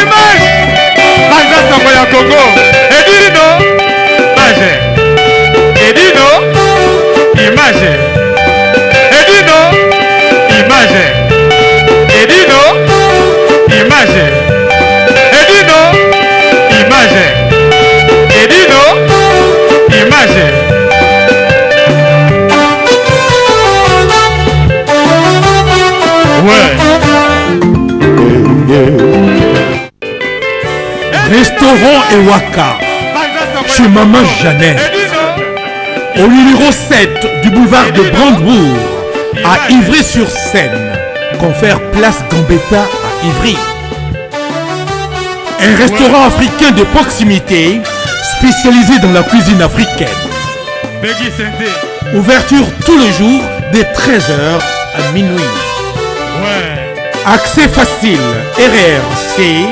image Banza Sango ya Congo Edino Image Edino Image Edino Image Edino Image Edino Image Edino Image Ouais Restaurant Ewaka chez Maman Jeannette au numéro 7 du boulevard de Brandebourg à Ivry-sur-Seine. Confère place Gambetta à Ivry. Un restaurant africain de proximité spécialisé dans la cuisine africaine. Ouverture tous les jours de 13h à minuit. Accès facile, RRC,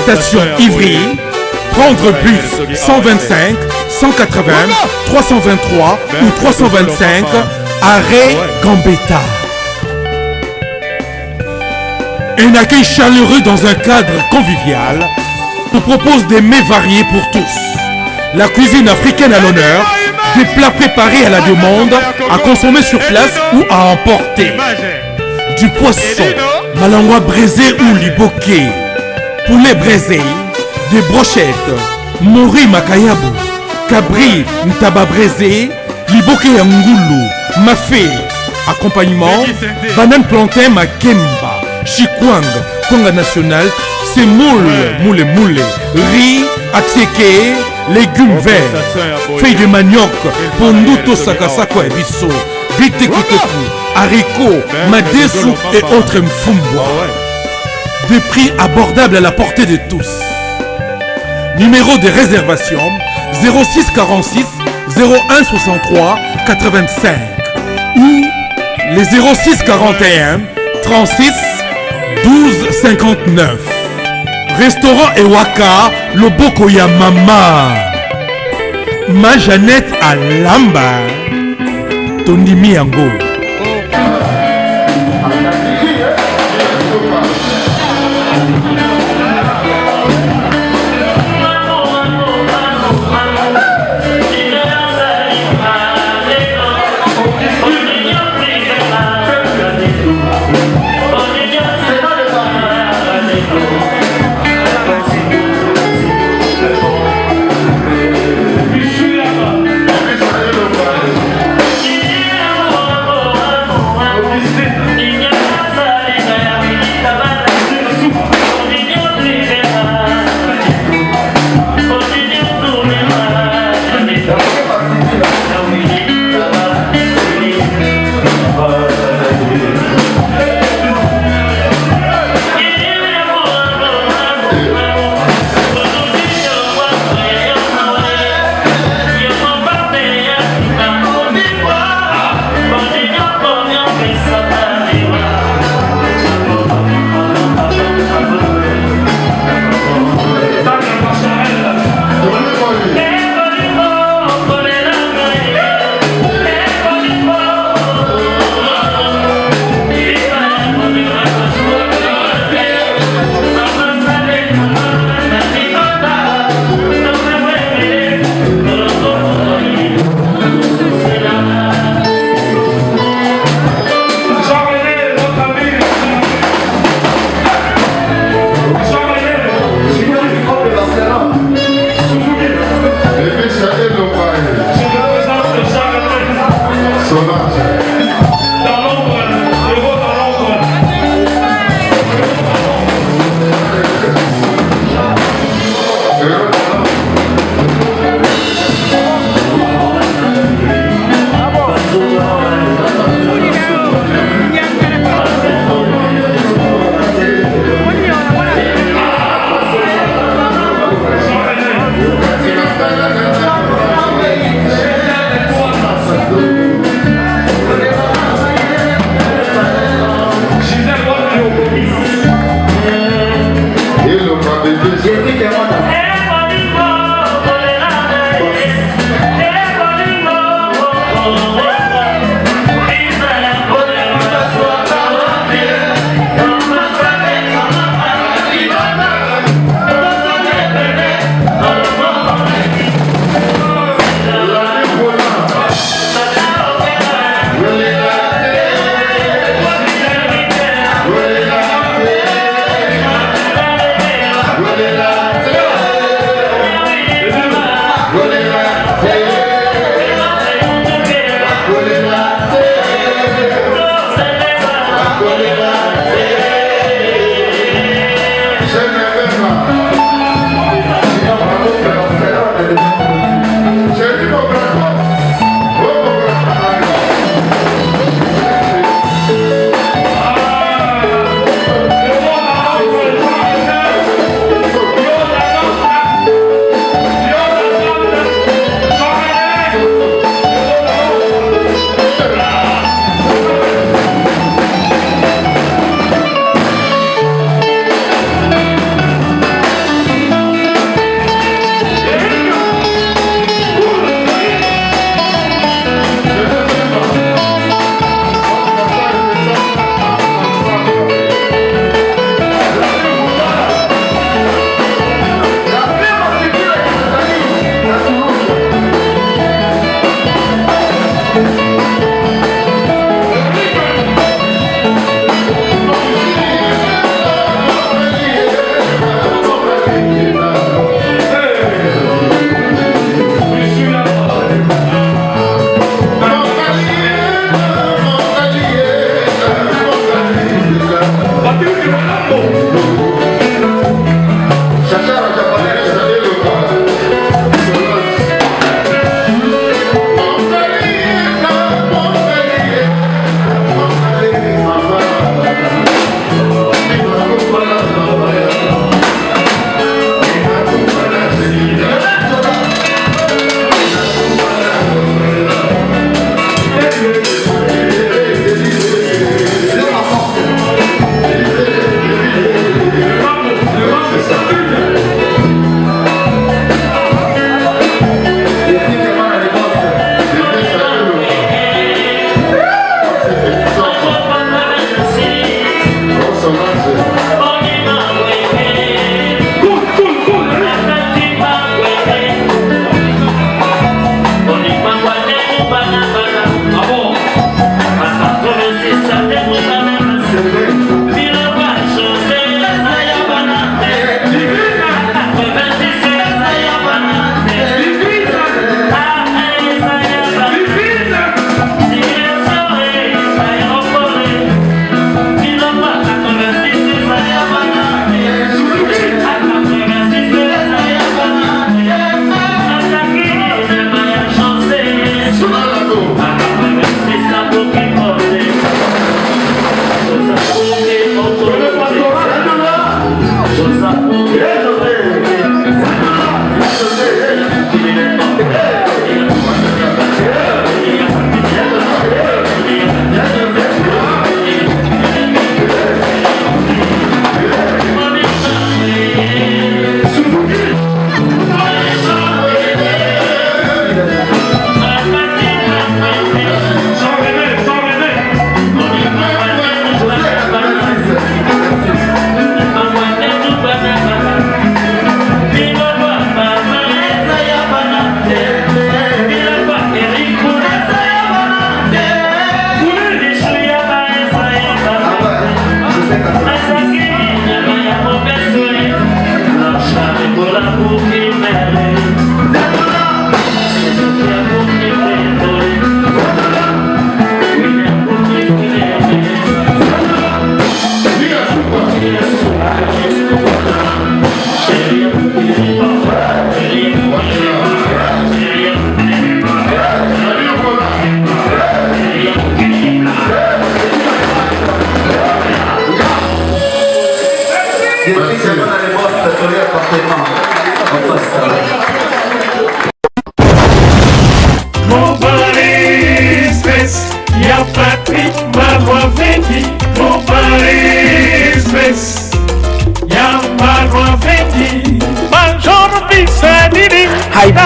station Ivry, prendre bus 125, 180, 323 ou 325, arrêt Gambetta. Un accueil chaleureux dans un cadre convivial nous propose des mets variés pour tous. La cuisine africaine à l'honneur, des plats préparés à la demande, à consommer sur place ou à emporter. Du poisson, malangwa braisé ou liboké, poulet braisé, des brochettes, mori makayabu, cabri ntaba braisé, liboké angoulou, mafé, accompagnement, banane plantain makemba, chikwang, konga national, semoule, moule, riz, atsieke, légumes verts, feuilles de manioc, ponduto sakasako et bisso, bitekuteku, haricots, madesu et autres mfumbwa. Des prix abordables à la portée de tous. Numéro de réservation 06 46 01 63 85 ou les 06 41 36 12 59. Restaurant Ewaka, Loboko ya Mama. Ma Jeannette à Lamba. Tondimi Yango.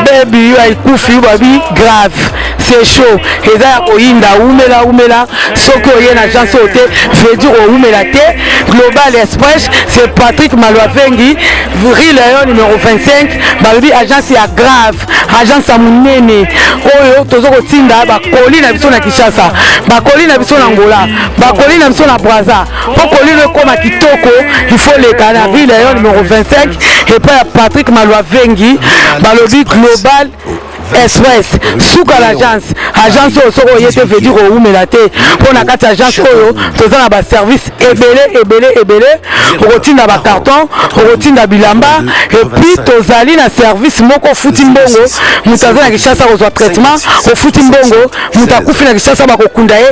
Baby, you are kufi baby grave. C'est chaud. Et ça koyinda umela soko yena agence ote veut dire umela te. Global Express, c'est Patrick Malwavengi, Vril numéro 25, baby agence ya grave, agence ya munene. Oyo tozoko tinda ba koli na biso na Kinshasa, ba koli na biso na Angola, ba koli na biso na Brazza. Pour koli le koma kitoko, il faut les canards. Vril numéro 25 et pas Patrick Malwavengi, balobi Global Express souka l'agence soko yete veut dire umela te pona kati agence oyo tozana ba service ebele okotinda ba carton okotinda bilamba et puis tozali na service moko futi mbongo mutaza na Kinshasa kozwa traitement au futi mbongo mutakufi na Kinshasa bakokunda ye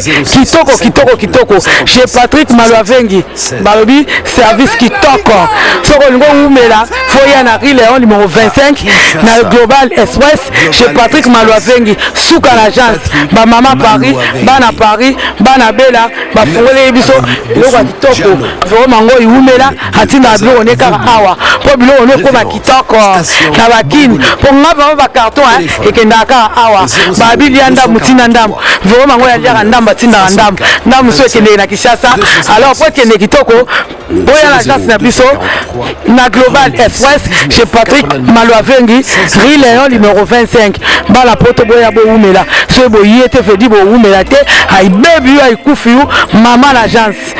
kitoko chez Patrick Malwavengi balobi service kitoko soko lingo umela foya na Rileon numéro 25 na Global Express chez Patrick Malwavengi souka l'agence ba mama Paris bana bela ba fongole biso loko kitoko zo mango iumela atinda bilo ne kaka awa po bilo ne ko ba kitoko na bakini po ngaba ba carton ekenda kaka awa ba bilianda mutina ndam zo mango ya lia ndamba tinda ndam so ekende na Kinshasa alors po ekende kitoko boya l'agence na biso na Global Express chez Patrick Malwavengi Rileon numéro 25 bala poto boya bo umela so bo yete fedi bo umela te ay baby ay kufi mama l'agence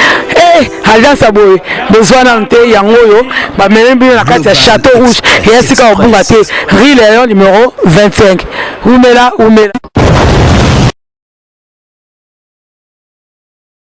agence aboye besoin nante yango yo ba melembi na kati ya Château Rouge et esika obunga te Rileon numéro 25 umela